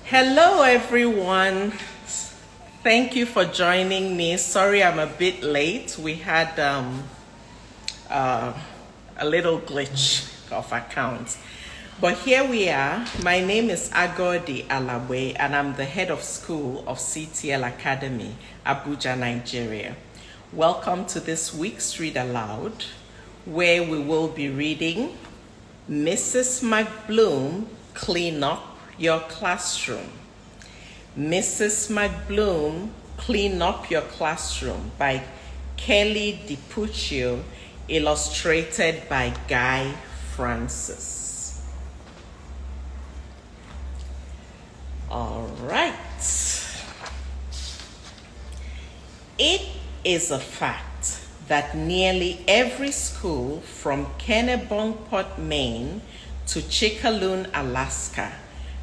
Hello, everyone. Thank you for joining me. Sorry I'm a bit late. We had a little glitch of account. But here we are. My name is Agodi Alabwe, and I'm the head of school of CTL Academy, Abuja, Nigeria. Welcome to this week's Read Aloud, where we will be reading Mrs. McBloom, Clean Up Your Classroom. Mrs. McBloom, Clean Up Your Classroom by Kelly DiPucchio, illustrated by Guy Francis. All right. It is a fact that nearly every school from Kennebunkport, Maine to Chickaloon, Alaska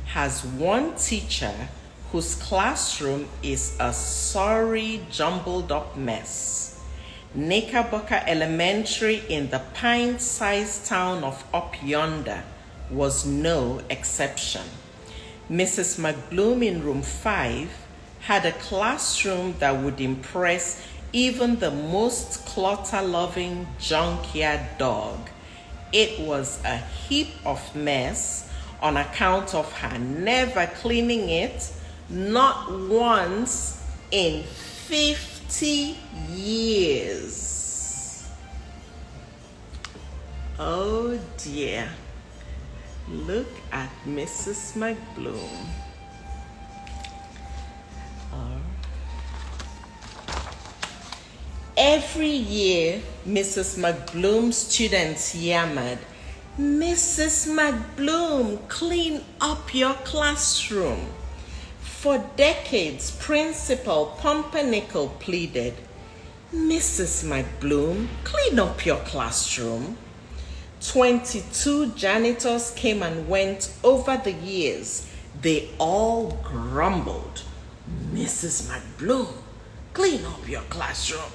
has one teacher whose classroom is a sorry, jumbled up mess. Knickerbocker Elementary in the pint-sized town of Up Yonder was no exception. Mrs. McBloom in room 5 had a classroom that would impress even the most clutter-loving junkyard dog. It was a heap of mess on account of her never cleaning it, not once in 50 years. Oh dear. Look at Mrs. McBloom. Every year, Mrs. McBloom's students yammered, "Mrs. McBloom, clean up your classroom." For decades, Principal Pumpernickel pleaded, "Mrs. McBloom, clean up your classroom." 22 janitors came and went over the years. They all grumbled, "Mrs. McBloom, clean up your classroom."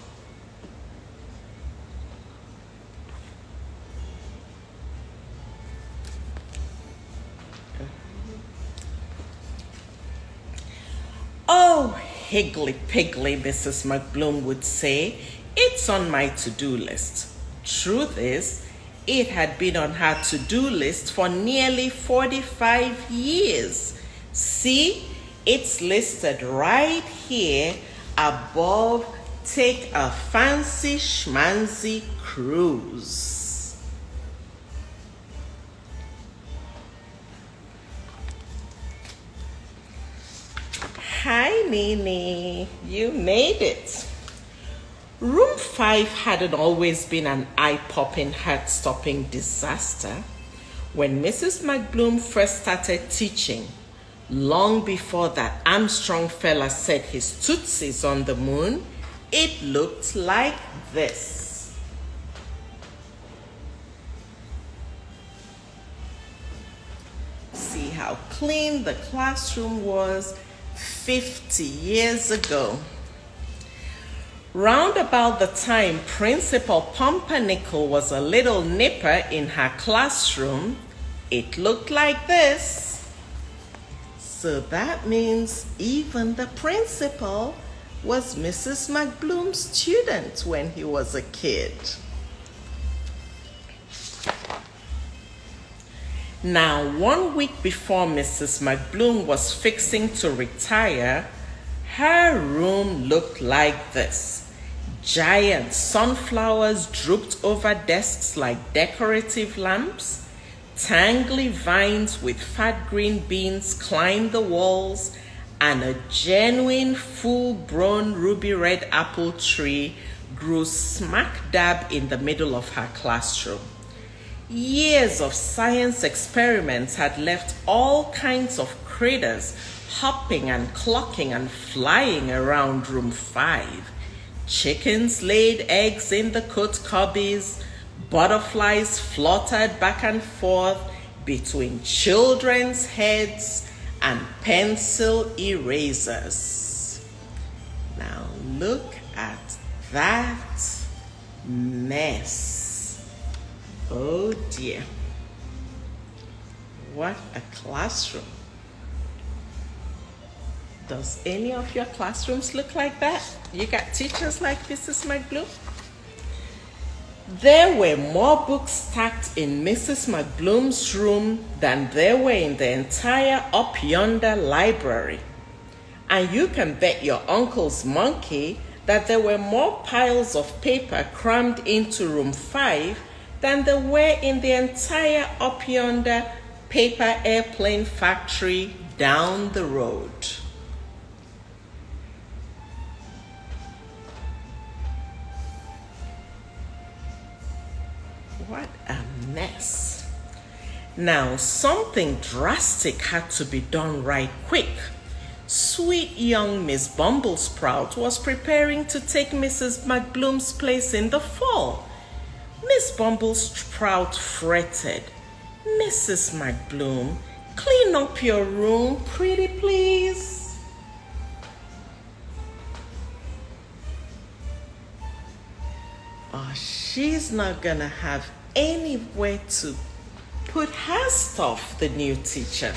"Oh, higgly-piggly," Mrs. McBloom would say, "it's on my to-do list." Truth is, it had been on her to-do list for nearly 45 years. See, it's listed right here above, "Take a fancy schmancy cruise." Hi, Nene. You made it. Room 5 hadn't always been an eye-popping, heart-stopping disaster. When Mrs. McBloom first started teaching, long before that Armstrong fella set his tootsies on the moon, it looked like this. See how clean the classroom was 50 years ago. Round about the time Principal Pumpernickel was a little nipper in her classroom, it looked like this. So that means even the principal was Mrs. McBloom's student when he was a kid. Now, 1 week before Mrs. McBloom was fixing to retire, her room looked like this. Giant sunflowers drooped over desks like decorative lamps. Tangly vines with fat green beans climbed the walls, and a genuine full-grown ruby red apple tree grew smack dab in the middle of her classroom. Years of science experiments had left all kinds of critters hopping and clucking and flying around room 5. Chickens laid eggs in the coat cubbies. Butterflies fluttered back and forth between children's heads and pencil erasers. Now look at that mess. Oh dear. What a classroom. Does any of your classrooms look like that? You got teachers like Mrs. McBloom? There were more books stacked in Mrs. McBloom's room than there were in the entire Up Yonder library. And you can bet your uncle's monkey that there were more piles of paper crammed into room 5 than there were in the entire Up Yonder paper airplane factory down the road. What a mess. Now, something drastic had to be done right quick. Sweet young Miss Bumblesprout was preparing to take Mrs. McBloom's place in the fall. Miss Bumblesprout fretted, "Mrs. McBloom, clean up your room, pretty please." Oh, she's not gonna have anywhere to put her stuff, the new teacher.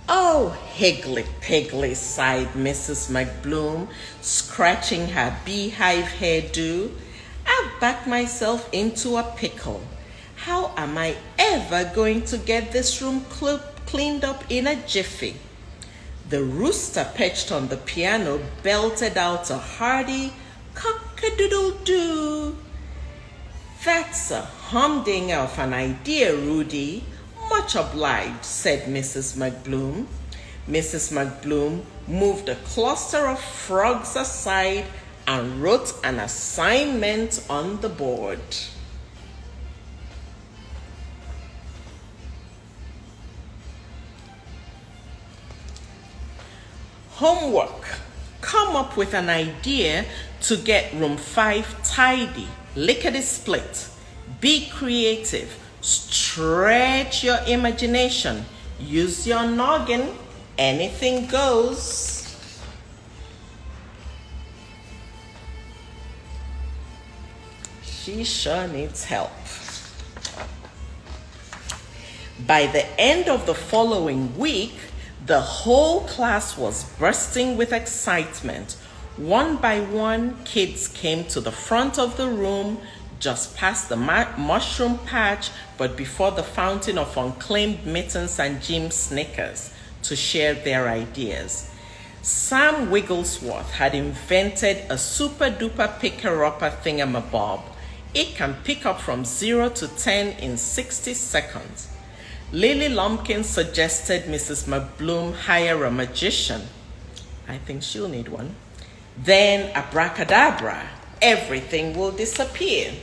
"Oh, Higgly Piggly," sighed Mrs. McBloom, scratching her beehive hairdo. "I've backed myself into a pickle. How am I ever going to get this room cleaned up in a jiffy?" The rooster perched on the piano belted out a hearty cock-a-doodle-doo. "That's a humdinger of an idea, Rudy. Much obliged," said Mrs. McBloom. Mrs. McBloom moved a cluster of frogs aside and wrote an assignment on the board. Homework. Come up with an idea to get room 5 tidy, lickety-split. Be creative. Stretch your imagination. Use your noggin. Anything goes. She sure needs help. By the end of the following week, the whole class was bursting with excitement. One by one, kids came to the front of the room, just past the mushroom patch, but before the fountain of unclaimed mittens and Jim Snickers, to share their ideas. Sam Wigglesworth had invented a super-duper picker-upper thingamabob. It can pick up from 0 to 10 in 60 seconds. Lily Lumpkin suggested Mrs. McBloom hire a magician. I think she'll need one. Then, abracadabra, everything will disappear.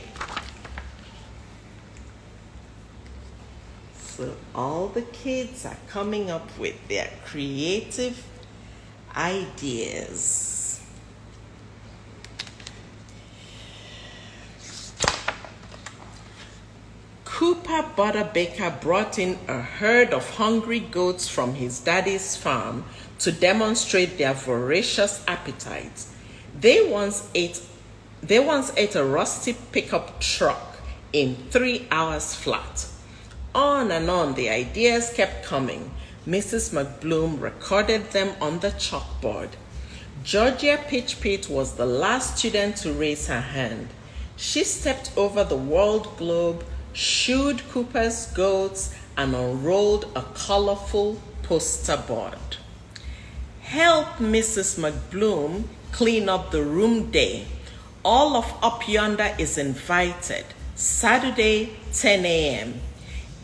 So all the kids are coming up with their creative ideas. Cooper Butterbaker brought in a herd of hungry goats from his daddy's farm to demonstrate their voracious appetites. They once ate a rusty pickup truck in 3 hours flat. On and on the ideas kept coming. Mrs. McBloom recorded them on the chalkboard. Georgia Pitchpit was the last student to raise her hand. She stepped over the world globe, shooed Cooper's goats, and unrolled a colorful poster board. Help Mrs. McBloom clean up the room day. All of Up Yonder is invited. Saturday, 10 a.m.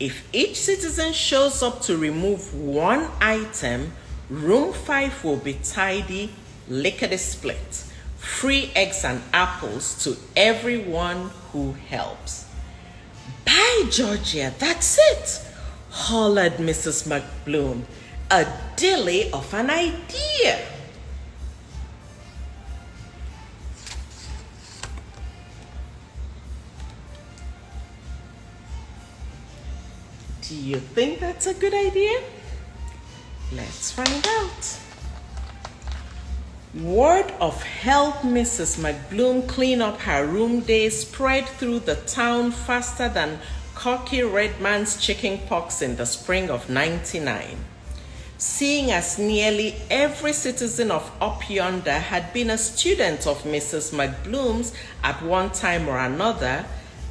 If each citizen shows up to remove one item, room 5 will be tidy, lickety-split. Free eggs and apples to everyone who helps. By Georgia, that's it, hollered Mrs. McBloom. A dilly of an idea. Do you think that's a good idea? Let's find out. Word of help Mrs. McBloom clean up her room day spread through the town faster than Cocky Redman's chicken pox in the spring of '99. Seeing as nearly every citizen of Up Yonder had been a student of Mrs. McBloom's at one time or another,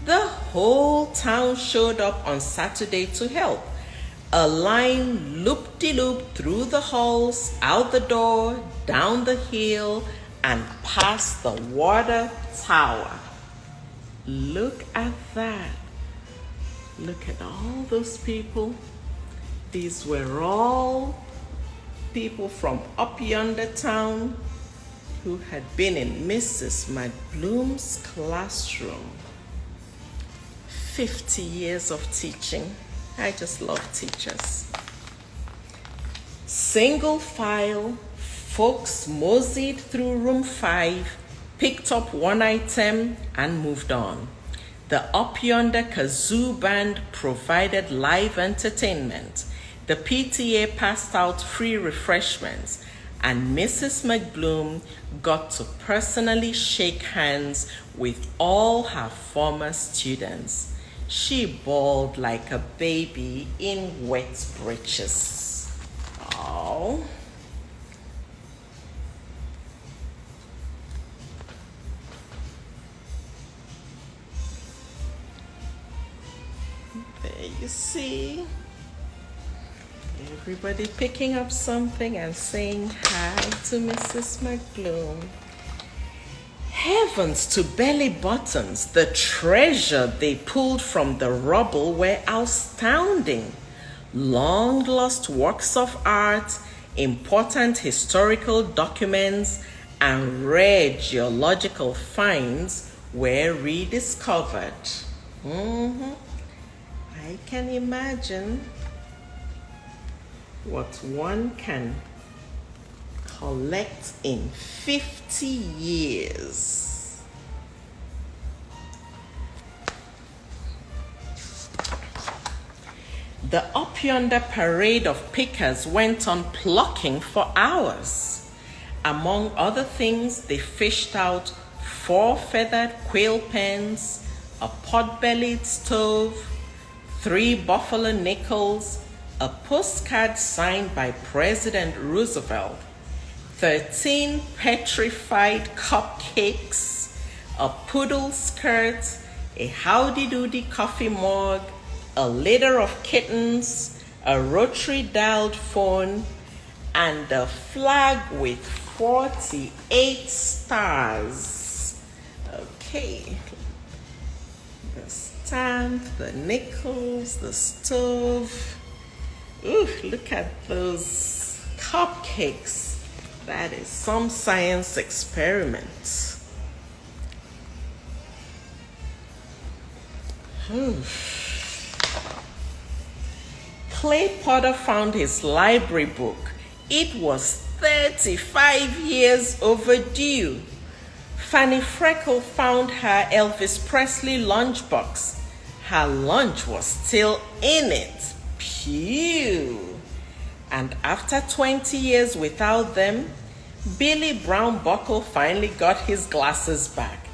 the whole town showed up on Saturday to help. A line loop-de-loop through the halls, out the door, down the hill, and past the water tower. Look at that. Look at all those people. These were all people from Up Yonder town who had been in Mrs. McBloom's classroom. 50 years of teaching. I just love teachers. Single file, folks moseyed through room 5, picked up one item, and moved on. The Up Yonder Kazoo Band provided live entertainment. The PTA passed out free refreshments, and Mrs. McBloom got to personally shake hands with all her former students. She bawled like a baby in wet breeches. Oh. There you see. Everybody picking up something and saying hi to Mrs. McBloom. Heavens to belly buttons, the treasure they pulled from the rubble were astounding. Long lost works of art, important historical documents, and rare geological finds were rediscovered. I can imagine what one can collect in 50 years. The Up Yonder parade of pickers went on plucking for hours. Among other things, they fished out 4 feathered quail pens, a pot-bellied stove, 3 buffalo nickels, a postcard signed by President Roosevelt, 13 petrified cupcakes, a poodle skirt, a howdy doody coffee mug, a litter of kittens, a rotary dialed phone, and a flag with 48 stars. Okay. The stamp, the nickels, the stove. Ooh, look at those cupcakes. That is some science experiment. Clay Potter found his library book. It was 35 years overdue. Fanny Freckle found her Elvis Presley lunchbox. Her lunch was still in it. Phew! And after 20 years without them, Billy Brown Buckle finally got his glasses back.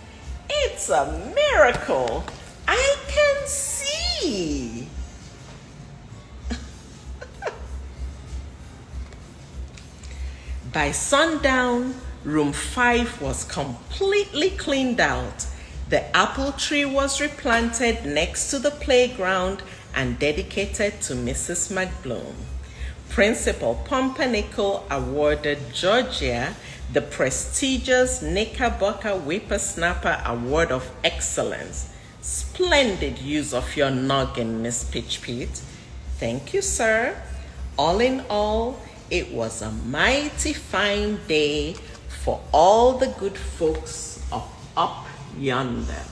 It's a miracle! I can see! By sundown, room 5 was completely cleaned out. The apple tree was replanted next to the playground and dedicated to Mrs. McBloom. Principal Pumpernickel awarded Georgia the prestigious Knickerbocker Whippersnapper Award of Excellence. Splendid use of your noggin, Miss Pitch Pete. Thank you, sir. All in all, it was a mighty fine day for all the good folks of Up Yonder.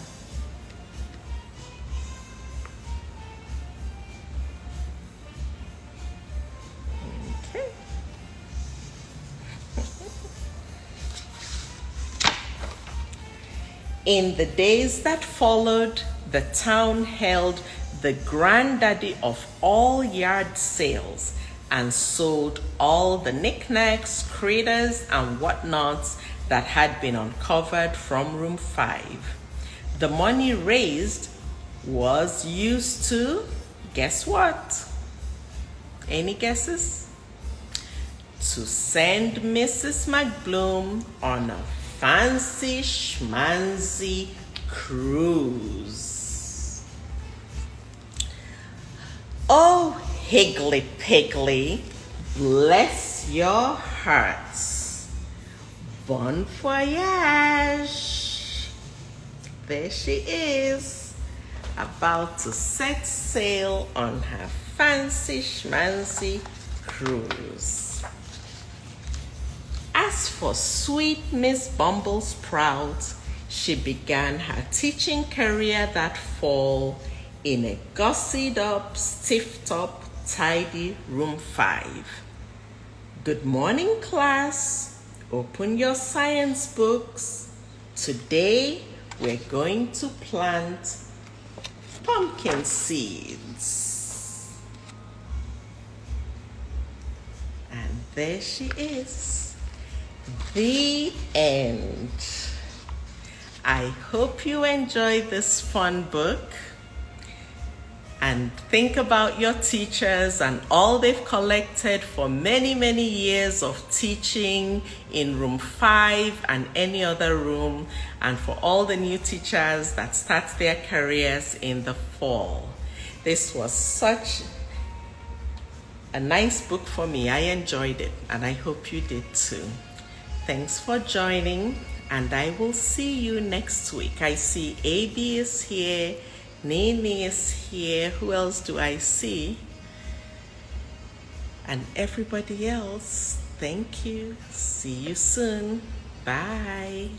Okay. In the days that followed, the town held the granddaddy of all yard sales and sold all the knickknacks, critters, and whatnots that had been uncovered from room 5. The money raised was used to, guess what? Any guesses? to send Mrs. McBloom on a fancy schmancy cruise. Oh, Higgly Piggly, bless your hearts. Bon voyage. There she is, about to set sail on her fancy schmancy cruise. As for sweet Miss Bumblesprout, she began her teaching career that fall in a gussied up, stiffed up, tidy room 5. Good morning, class. Open your science books. Today, we're going to plant pumpkin seeds. And there she is. The end. I hope you enjoyed this fun book and think about your teachers and all they've collected for many, many years of teaching in room 5 and any other room, and for all the new teachers that start their careers in the fall. This was such a nice book for me. I enjoyed it, and I hope you did too. Thanks for joining, and I will see you next week. I see AB is here, Nene is here. Who else do I see? And everybody else, thank you. See you soon. Bye.